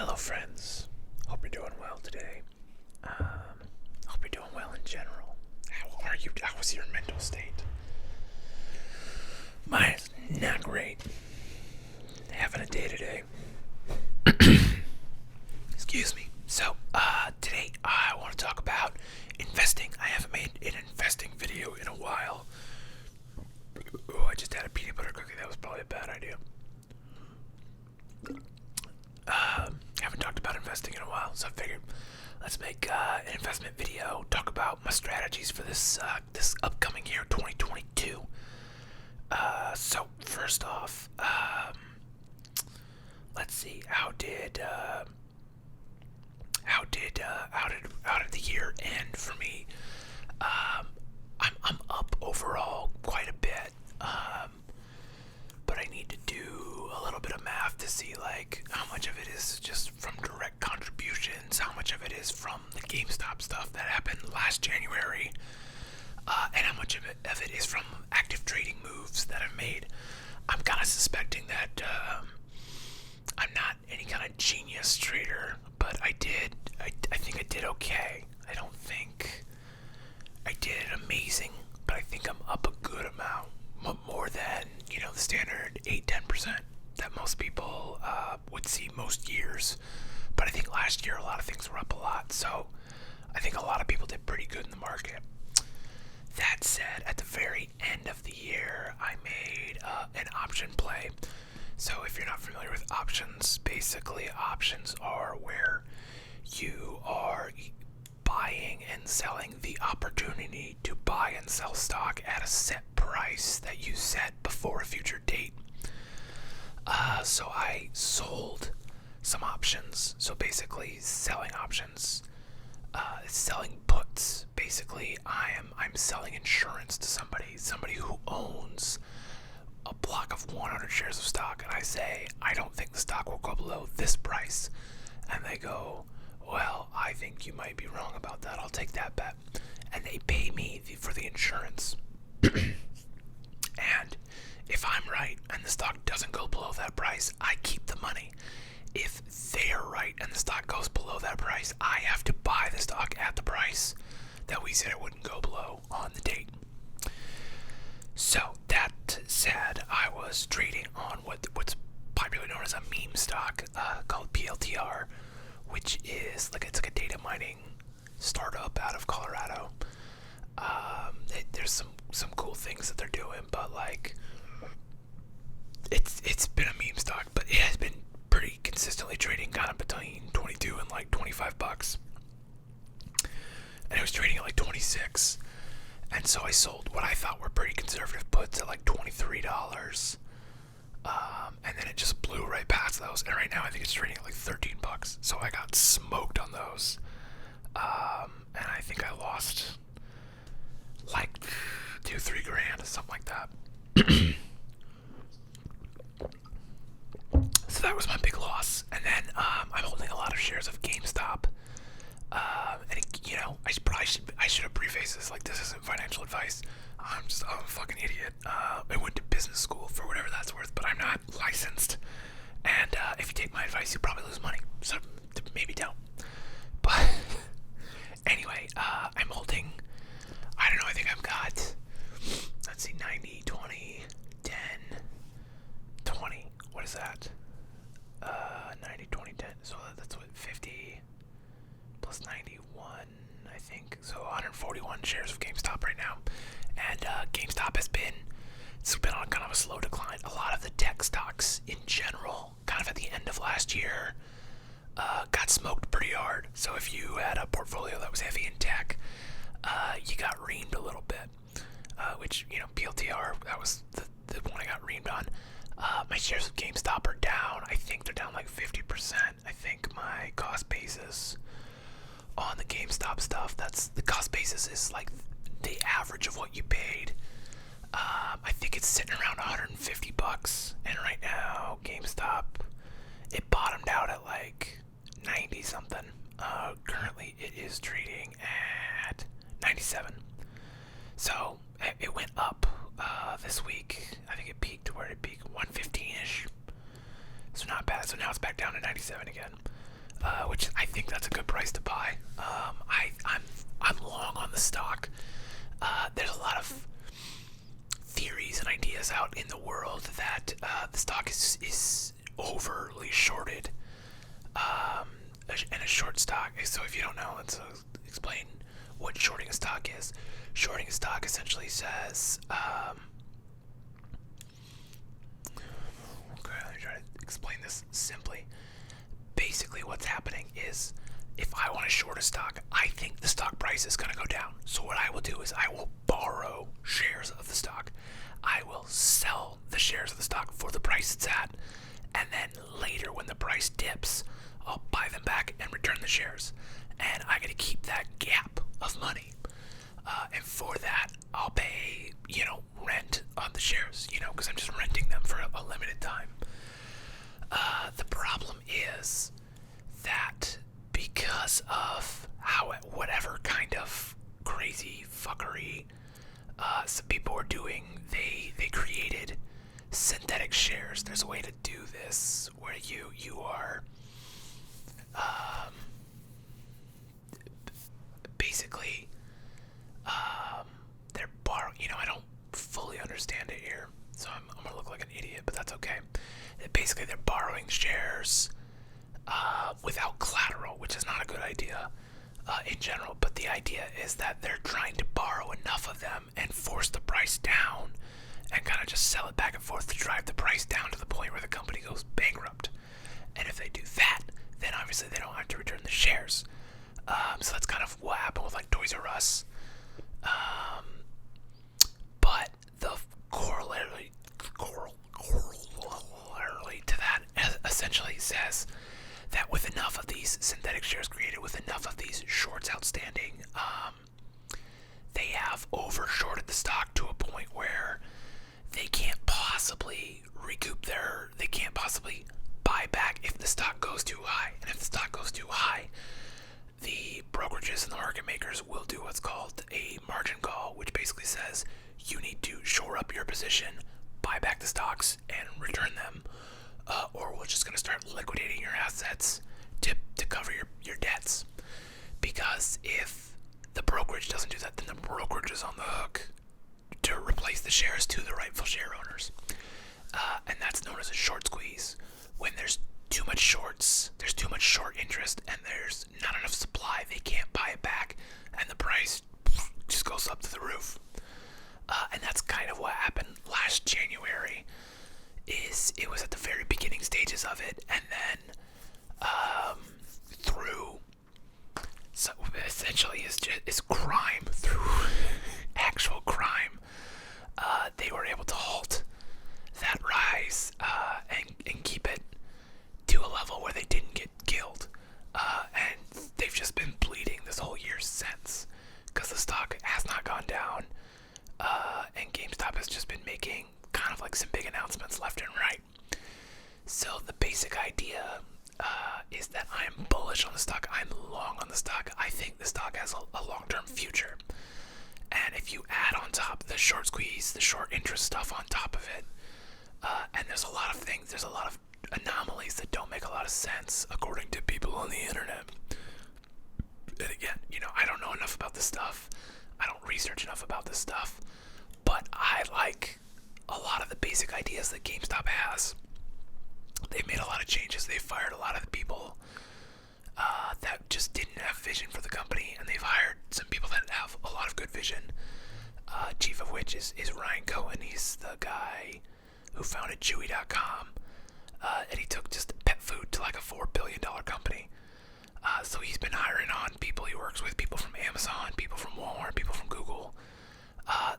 Hello, friends. Hope you're doing well today. Hope you're doing well in general. How are you? How was your mental state? Mine's not great. Having a day today. Excuse me. So, today I want to talk about investing. I haven't made an investing video in a while. Oh, I just had a peanut butter cookie. That was probably a bad idea. Haven't talked about investing in a while, so I figured let's make an investment video, talk about my strategies for this upcoming year, 2022. So first off, let's see, how did the year end for me? I'm up overall quite a bit. But I need to do a little bit of math to see like how much of it is just from direct contributions, how much of it is from the GameStop stuff that happened last January, and how much of it is from active trading moves that I've made. I'm kind of suspecting that I'm not any kind of genius trader, but I think I did okay. I don't think I did amazing, but I think I'm up a good amount. More than, the standard 8-10% that most people would see most years. But I think last year a lot of things were up a lot, so I think a lot of people did pretty good in the market. That said, at the very end of the year, I made an option play. So if you're not familiar with options, basically options are where you are buying and selling the opportunity to buy and sell stock at a set price that you set before a future date. So I sold some options. So basically selling options, selling puts. Basically I'm selling insurance to somebody who owns a block of 100 shares of stock, and I say, I don't think the stock will go below this price. And they go, well, I think you might be wrong about that. I'll take that bet. And they pay me for the insurance. And if I'm right and the stock doesn't go below that price, I keep the money. If they're right and the stock goes below that price, I have to buy the stock at the price that we said it wouldn't go below on the date. So that said, I was trading on what's popularly known as a meme stock called PLTR, which is it's like a data mining startup out of Colorado. There's some cool things that they're doing, but it's been a meme stock, but it has been pretty consistently trading kind of between 22 and $25, and it was trading at 26. And so I sold what I thought were pretty conservative puts at $23. And then it just blew right past those. And right now I think it's trading at $13. So I got smoked on those. And I think I lost $2-3 grand, something like that. So that was my big loss. And then I'm holding a lot of shares of GameStop. And I should have prefaced this this isn't financial advice. I'm a fucking idiot. I went to business school for whatever that's worth, but I'm not licensed. And if you take my advice, you'll probably lose money. So maybe don't. But anyway, I'm holding. I don't know. I think I've got. Let's see, 90, 20, 10, 20. What is that? 90, 20, 10. So that's what 50 plus 91. I think so. 141 shares of GameStop right now, and GameStop has been on kind of a slow decline. A lot of the tech stocks in general, kind of at the end of last year, got smoked pretty hard. So if you had a portfolio that was heavy in tech, you got reamed a little bit. Which PLTR, that was the one I got reamed on. My shares of GameStop are down. I think they're down 50%. I think my cost basis on the GameStop stuff, that's the cost basis is the average of what you paid. I think it's sitting around $150, and right now GameStop, it bottomed out at 90 something. Currently it is trading at 97. So it went up this week. I think it peaked, where did it peak? 115-ish. So not bad. So now it's back down to 97 again. which I think that's a good price to buy. I'm long on the stock. There's a lot of theories and ideas out in the world that the stock is overly shorted, and a short stock. So if you don't know, let's explain what shorting a stock is. Shorting a stock essentially says, okay, let me try to explain this simply. Basically what's happening is, if I want to short a stock, I think the stock price is going to go down. So what I will do is I will borrow shares of the stock. I will sell the shares of the stock for the price it's at. And then later when the price dips, I'll buy them back and return the shares. And I get to keep that gap of money. And for that, I'll pay, rent on the shares, because I'm just renting them for a limited time. The problem is that because of whatever kind of crazy fuckery some people are doing, they created synthetic shares. There's a way to do this where you are basically they're borrowing. I don't fully understand it here, so I'm gonna look like an idiot, but that's okay. Basically, they're borrowing shares without collateral, which is not a good idea in general. But the idea is that they're trying to borrow enough of them and force the price down, and kind of just sell it back and forth to drive the price down to the point where the company goes bankrupt. And if they do that, then obviously they don't have to return the shares. So that's kind of what happened with like Toys R Us. But the corollary to that essentially says that with enough of these synthetic shares created, with enough of these shorts outstanding, they have over shorted the stock to a point where they can't possibly recoup they can't possibly buy back if the stock goes too high. And if the stock goes too high, the brokerages and the market makers will do what's called a margin call, which basically says you need to shore up your position, buy back the stocks, and return them, or we're just going to start liquidating your assets to cover your debts. Because if the brokerage doesn't do that, then the brokerage is on the hook to replace the shares to the rightful share owners. And that's known as a short squeeze. When there's too much shorts, there's too much short interest, and there's not enough supply, they can't buy it back, and the price just goes up to the roof. And that's kind of what happened last January. It was at the very beginning stages of it, and then through, so essentially is crime, through actual crime, they were able to halt that rise and keep it to a level where they didn't get killed. And they've just been bleeding this whole year since, because the stock has not gone down, and GameStop has just been making kind of like some big announcements left and right. So the basic idea is that I'm bullish on the stock. I'm long on the stock. I think the stock has a long-term future. And if you add on top the short squeeze, the short interest stuff on top of it, and there's a lot of things, there's a lot of anomalies that don't make a lot of sense according to people on the internet. And again, I don't know enough about this stuff. I don't research enough about this stuff. But I like a lot of the basic ideas that GameStop has. They've made a lot of changes. They've fired a lot of the people that just didn't have vision for the company, and they've hired some people that have a lot of good vision. Chief of which is Ryan Cohen. He's the guy who founded Chewy.com, and he took just pet food to like a $4 billion company. So he's been hiring on people he works with, people from Amazon, people from Walmart, people from Google,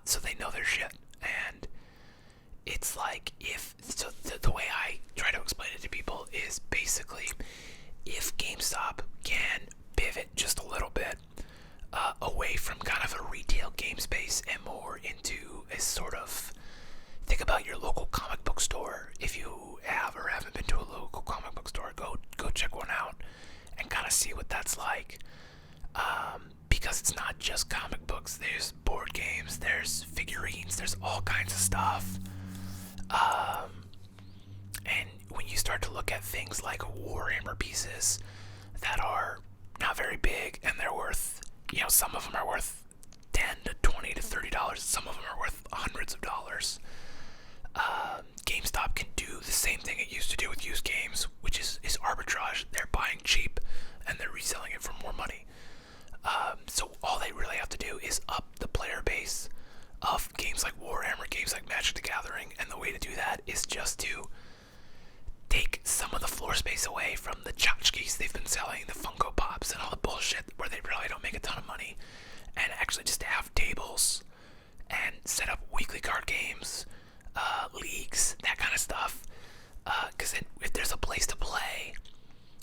so they know their shit. And it's like, the way I try to explain it to people is basically, if GameStop can pivot just a little bit away from kind of a retail game space and more into a sort of, think about your local comic book store. If you have or haven't been to a local comic book store, go check one out and kind of see what that's like. Because it's not just comic books. There's board games, there's figurines, there's all kinds of stuff. And when you start to look at things like Warhammer pieces, that are not very big, and they're worth, some of them are worth 10 to 20 to $30. Some of them are worth hundreds of dollars. GameStop can do the same thing it used to do with used games, which is arbitrage. They're buying cheap and they're reselling it for more money. So all they really have to do is up the player base of games like Warhammer, games like Magic the Gathering, and the way to do that is just to take some of the floor space away from the tchotchkes they've been selling, the Funko Pops, and all the bullshit where they really don't make a ton of money, and actually just have tables and set up weekly card games, leagues, that kind of stuff. Because if there's a place to play,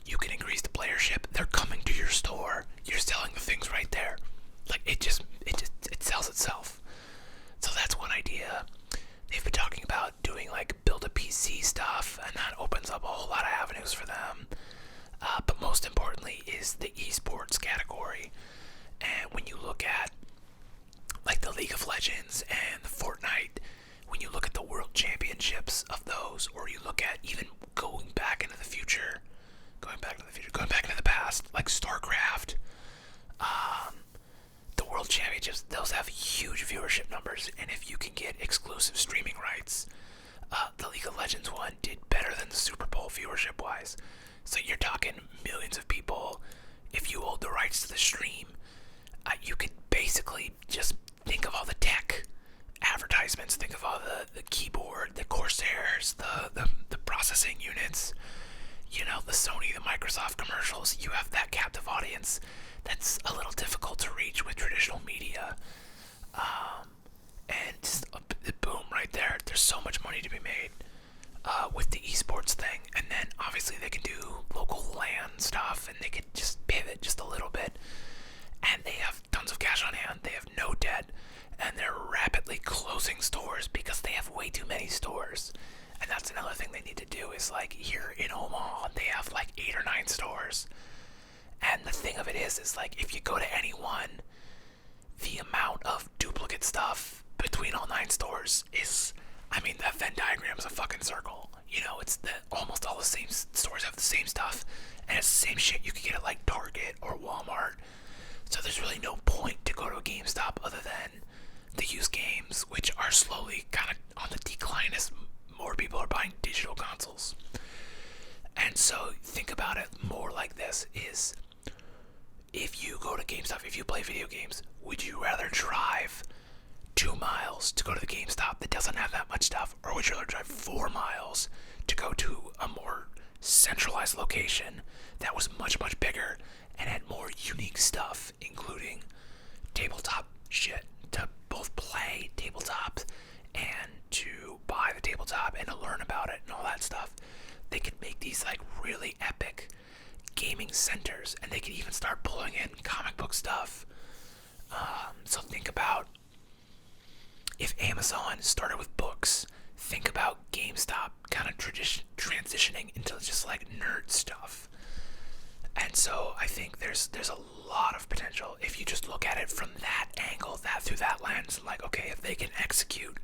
you can increase the playership. They're coming to your store. You're selling the things right there. Like it sells itself. So that's one idea. They've been talking about doing like build a PC stuff, and that opens up a whole lot of avenues for them. But most importantly is the esports category. And when you look at like the League of Legends and the Fortnite, when you look at the world championships of those, or you look at even going back into the past, like StarCraft, the world championships, those have huge viewership numbers, and if you can get exclusive streaming rights, the League of Legends one did better than the Super Bowl viewership wise. So you're talking millions of people. If you hold the rights to the stream, you could basically just think of all the tech advertisements, think of all the keyboard, the Corsairs, the processing units, the Sony, the Microsoft commercials. You have that captive audience that's a little difficult to reach with traditional media. And just boom, right there. There's so much money to be made with the esports thing. And then obviously they can do local LAN stuff, and they can just pivot just a little bit. And they have tons of cash on hand. They have no debt. And they're rapidly closing stores because they have way too many stores. And that's another thing they need to do is like here in Omaha, they have like 8 or 9 stores. And the thing of it is like if you go to any one, the amount of duplicate stuff between all 9 stores is, that Venn diagram is a fucking circle. It's almost all the same stores have the same stuff, and it's the same shit you can get at like Target or Walmart. So there's really no point to go to a GameStop other than the used games, which are slowly kind of on the decline as more people are buying digital consoles. And so think about it more like this is, if you go to GameStop, if you play video games, would you rather drive 2 miles to go to the GameStop that doesn't have that much stuff, or would you rather drive 4 miles to go to a more centralized location that was much, much bigger and had more unique stuff, including tabletop shit to both play tabletop and to buy the tabletop and to learn about it and all that stuff? They could make these like really epic gaming centers, and they could even start pulling in comic book stuff. So think about if Amazon started with books, think about GameStop kind of transitioning into just like nerd stuff. And so I think there's a lot of potential if you just look at it from that angle, through that lens. Like, okay, if they can execute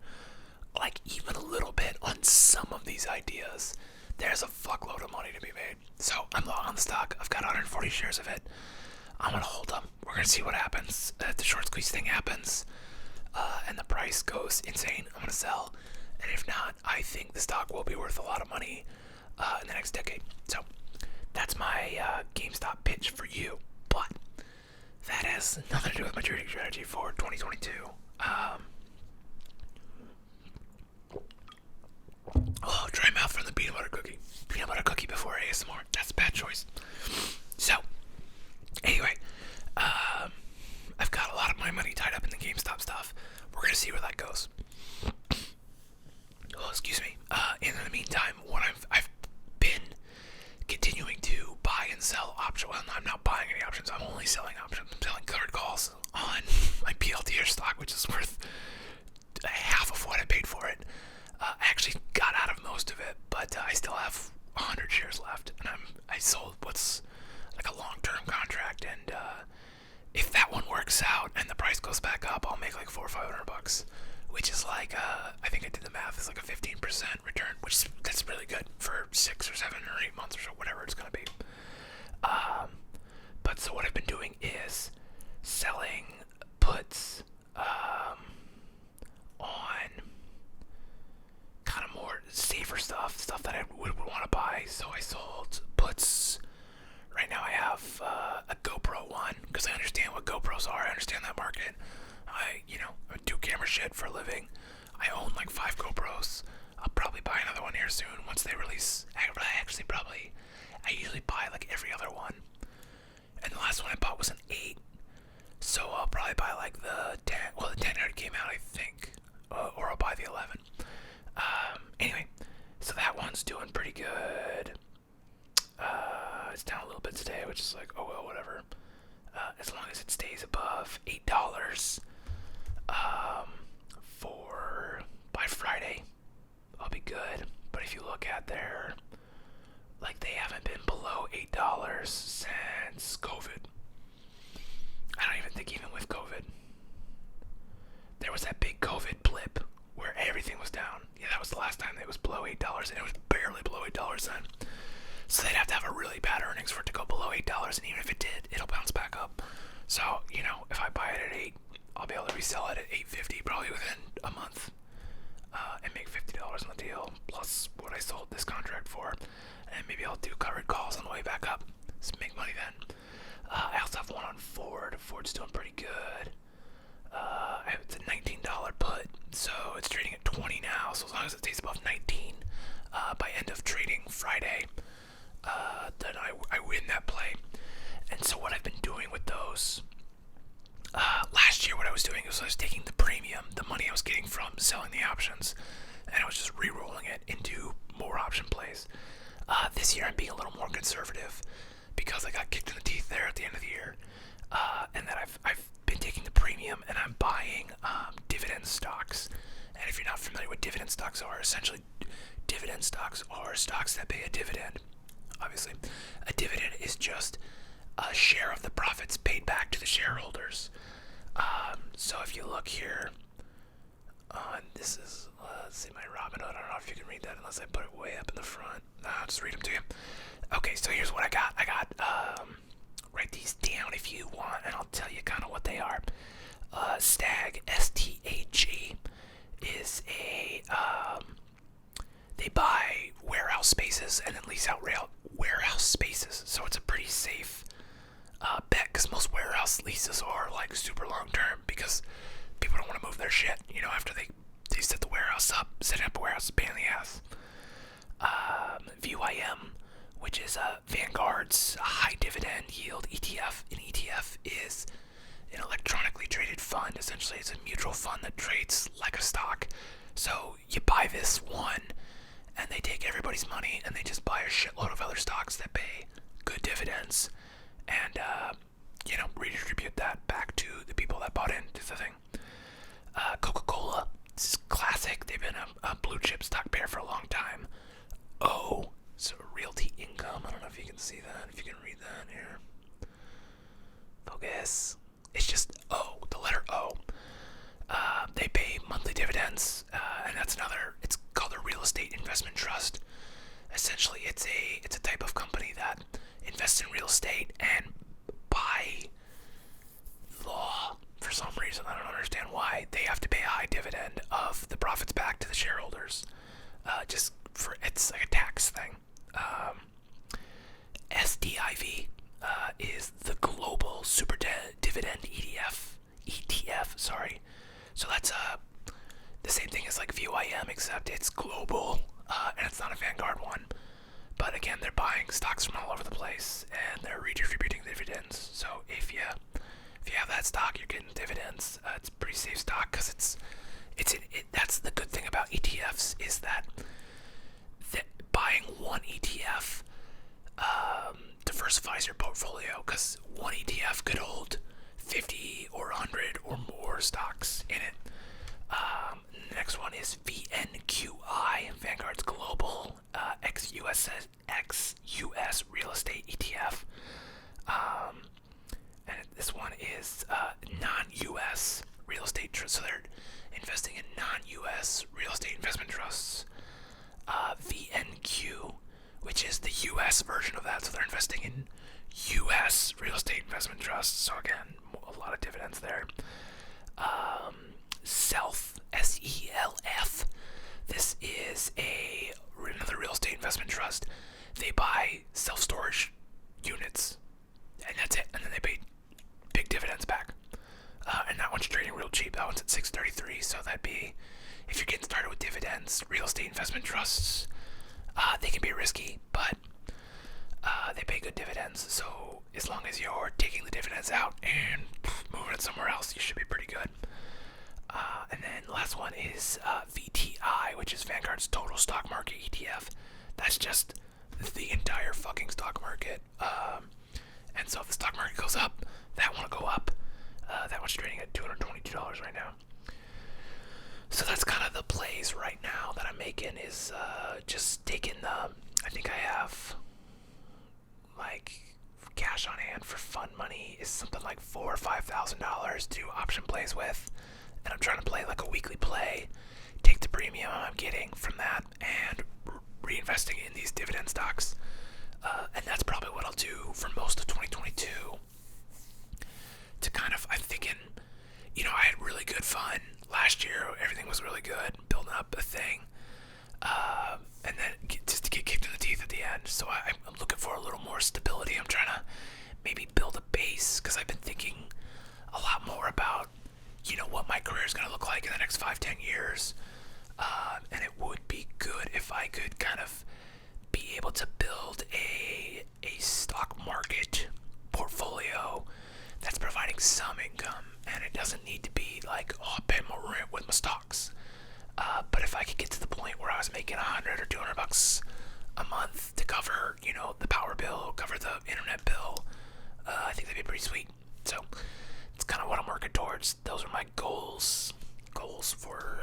like even a little bit on some of these ideas, there's a fuckload of money to be made. So I'm long on the stock. I've got 140 shares of it. I'm gonna hold them. We're gonna see what happens. If the short squeeze thing happens, and the price goes insane, I'm gonna sell. And if not, I think the stock will be worth a lot of money in the next decade. So that's my GameStop pitch for you. But that has nothing to do with my trading strategy for 2022. Dry mouth from the peanut butter cookie. Peanut butter cookie before ASMR. That's a bad choice. So, anyway, I've got a lot of my money tied up in the GameStop stuff. We're gonna see where that goes. Oh, excuse me. In the meantime, what I've been continuing to buy and sell options. Well, I'm not buying any options. I'm only selling options. I'm selling covered calls on my PLTR stock, which is worth half of what I paid for it. I actually got out of most of it, but I still have 100 shares left, and I sold what's like a long-term contract, and if that one works out and the price goes back up, I'll make like $400 or $500, which is like I think I did the math. It's like a 15% return, that's really good for 6 or 7 or 8 months or so, whatever it's gonna be. I sold puts. Right now I have a GoPro one because I understand what GoPros are. I understand that market. I do camera shit for a living. I own like 5 GoPros. I'll probably buy another one here soon once they release. I usually buy like every other one. And the last one I bought was an 8. So I'll probably buy like the 10. Well, the 10 already came out, I think. Or I'll buy the 11. Anyway, so that one's doing pretty good. It's down a little bit today, which is like, oh well, whatever. As long as it stays above $8 by Friday, I'll be good. But if you look at their, like, they haven't been below $8 since COVID. I don't even think even with COVID. There was that big COVID blip where everything was down. Yeah, that was the last time it was below $8, and it was barely below $8 then. So they'd have to have a really bad earnings for it to go below $8, and even if it did, it'll bounce back up. So, if I buy it at 8, I'll be able to resell it at $8.50 probably within a month, and make $50 on the deal, plus what I sold this contract for, and maybe I'll do covered calls on the way back up, so make money then. I also have one on Ford. Ford's doing pretty good. It's a $19 put, so it's trading at 20 now, so as long as it stays above 19 by end of trading Friday, then I win that play. And so what I've been doing with those, last year what I was doing was I was taking the premium, the money I was getting from selling the options, and I was just re-rolling it into more option plays. This year I'm being a little more conservative because I got kicked in the teeth there at the end of the year, and that I've been taking the premium and I'm buying dividend stocks. And if you're not familiar with dividend stocks are, essentially dividend stocks are stocks that pay a dividend. Obviously, a dividend is just a share of the profits paid back to the shareholders. So if you look here, this is, let's see my Robinhood. I don't know if you can read that unless I put it way up in the front. I'll just read them to you. Okay, so here's what I got. Write these down if you want, and I'll tell you kind of what they are. Stag, STAG, is a, they buy warehouse spaces and then lease out warehouse spaces. So it's a pretty safe bet, because most warehouse leases are like super long term because people don't want to move their shit, after they set the warehouse up. Setting up a warehouse is a pain in the ass. VYM, which is Vanguard's high dividend yield ETF. An ETF is an electronically traded fund. Essentially, it's a mutual fund that trades like a stock. So you buy this one, and they take everybody's money, and they just buy a shitload of other stocks that pay good dividends, and redistribute that back to the people that bought into the thing. Coca-Cola, this is classic. They've been a blue chip stock pair for a long time. So Realty Income. I don't know if you can see that. If you can read that here. Focus. It's just O, the letter O. They pay monthly dividends, and that's another. It's called a Real Estate Investment Trust. Essentially, it's a type of company that invests in real estate, and by law, for some reason, I don't understand why, they have to pay a high dividend of the profits back to the shareholders. It's like a tax thing. SDIV is the Global Super Dividend ETF. Sorry. So that's the same thing as like VYM, except it's global, and it's not a Vanguard one. But again, they're buying stocks from all over the place, and they're redistributing dividends. So if you have that stock, you're getting dividends. It's a pretty safe stock because that's the good thing about ETFs, is that buying one ETF diversifies your portfolio, because one ETF could hold 50 or 100 or more stocks in it. The next one is VNQI, Vanguard's Global ex-US Real Estate ETF. And this one is non-US real estate trust. So they're investing in non-US real estate investment trusts. VNQ, which is the US version of that. So they're investing in US real estate investment trusts. So again, a lot of dividends there. Self, SELF. This is another real estate investment trust they buy self-storage units, and that's it. And then they pay big dividends back. And that one's trading real cheap. That one's at 633. So that'd be, if you're getting started with dividends, real estate investment trusts, they can be risky, but they pay good dividends. So as long as you're taking the dividends out and moving it somewhere else, you should be pretty good. And then the last one is VTI, which is Vanguard's Total Stock Market ETF. That's just the entire fucking stock market. And so if the stock market goes up, that one will go up. That one's trading at $222 right now. So that's kind of the plays right now that I'm making, is just taking I think I have like cash on hand for fun money is something like $4,000 or $5,000 to option plays with. And I'm trying to play like a weekly play, take the premium I'm getting from that and reinvesting in these dividend stocks. And that's probably what I'll do for most of 2022 to kind of, I'm thinking, I had really good fun last year. Everything was really good, building up a thing. And then just to get kicked in the teeth at the end. So I'm looking for a little more stability. I'm trying to maybe build a base, because I've been thinking a lot more about, what my career is going to look like in the next 5-10 years. And it would be good if I could kind of be able to build a stock market portfolio that's providing some income, and it doesn't need to be like, I pay my rent with my stocks. But if I could get to the point where I was making $100 or $200 a month to cover, the power bill, cover the internet bill, I think that'd be pretty sweet. So it's kind of what I'm working towards. Those are my goals. Goals for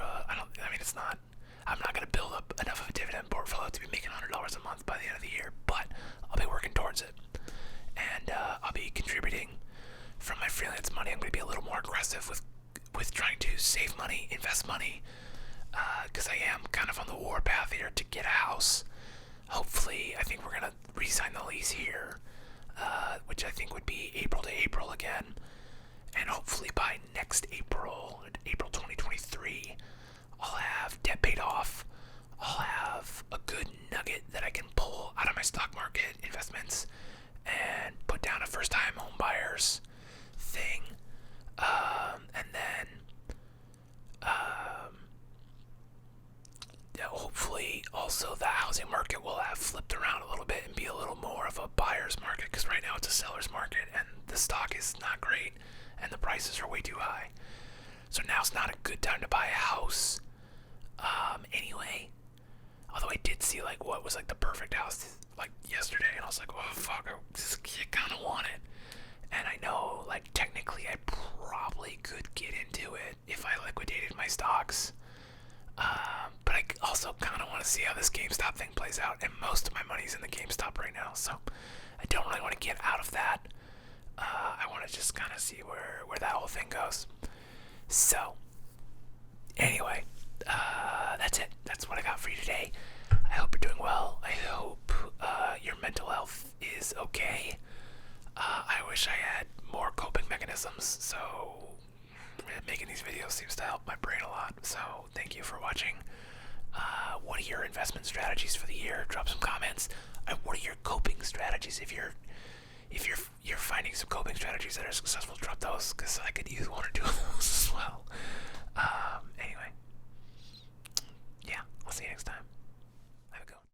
I'm not going to build up enough of a dividend portfolio to be making $100 a month by the end of the year, but I'll be working towards it. And I'll be contributing from my freelance money. I'm going to be a little more aggressive with trying to save money, invest money, because I am kind of on the war path here to get a house. Hopefully, I think we're going to re-sign the lease here, which I think would be April to April again. And hopefully by next April 2023, I'll have debt paid off. I'll have a good nugget that I can pull out of my stock market investments and put down a first-time home buyers thing. And then hopefully also the housing market will have flipped around a little bit and be a little more of a buyer's market, because right now it's a seller's market and the stock is not great and the prices are way too high. So now's not a good time to buy a house. Anyway, although I did see like what was like the perfect house like yesterday, and I was like, oh fuck, I kind of want it. And I know like technically I probably could get into it if I liquidated my stocks. But I also kind of want to see how this GameStop thing plays out, and most of my money's in the GameStop right now, so I don't really want to get out of that. I want to just kind of see where that whole thing goes. So, anyway, that's it. That's what I got for you today. I hope you're doing well. I hope your mental health is okay. I wish I had more coping mechanisms, so making these videos seems to help my brain a lot. So thank you for watching. What are your investment strategies for the year? Drop some comments. What are your coping strategies? If you're finding some coping strategies that are successful, drop those, because I could use one or two of